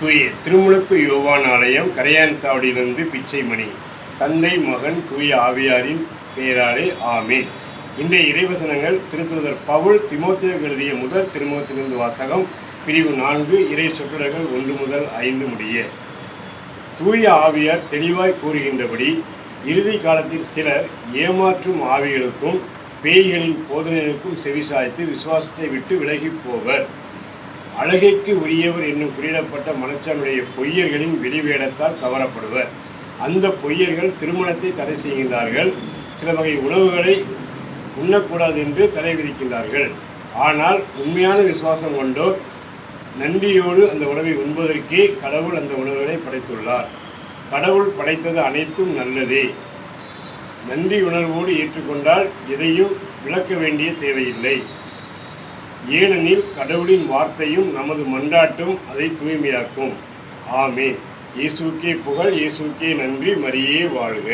தூய திருமுழுக்கு யோவான் ஆலயம், கரையான் சாவடியிலிருந்து பிச்சைமணி. தந்தை, மகன், தூய ஆவியாரின் பெயராலே ஆமேன். இன்றைய இறைவசனங்கள் திருத்தூதர் பவுல் தீமோத்தேயுவுக்கு எழுதிய முதல் திருமுகத்திலிருந்து வாசகம், பிரிவு 4, இறை சொற்றொடர்கள் 1 முதல் 5 முடிய. தூய ஆவியார் தெளிவாய் கூறுகின்றபடி இறுதி காலத்தில் சிலர் ஏமாற்றும் ஆவிகளுக்கும் பேய்களின் போதனைகளுக்கும் செவிசாய்த்து விசுவாசத்தை விட்டு விலகி போவர். அழகைக்கு உரியவர் என்னும் குறியிடப்பட்ட மனச்சானுடைய பொய்யர்களின் வெளிவேடத்தால் கவரப்படுவர். அந்த பொய்யர்கள் திருமணத்தை தடை செய்கின்றார்கள். சில வகை உணவுகளை உண்ணக்கூடாது என்று தடை விதிக்கின்றார்கள். ஆனால் உண்மையான விசுவாசம் கொண்டோர் நன்றியோடு அந்த உணவை உண்பதற்கே கடவுள் அந்த உணவுகளை படைத்துள்ளார். கடவுள் படைத்தது அனைத்தும் நல்லதே. நன்றி உணர்வோடு ஏற்றுக்கொண்டால் எதையும் விளக்க வேண்டிய தேவையில்லை. ஏனெனில் கடவுளின் வார்த்தையும் நமது மன்றாட்டும் அதை தூய்மையாக்கும். ஆமேன். இயேசுவுக்கே புகழ், இயேசுவுக்கே நன்றி, மரியே வாழ்க.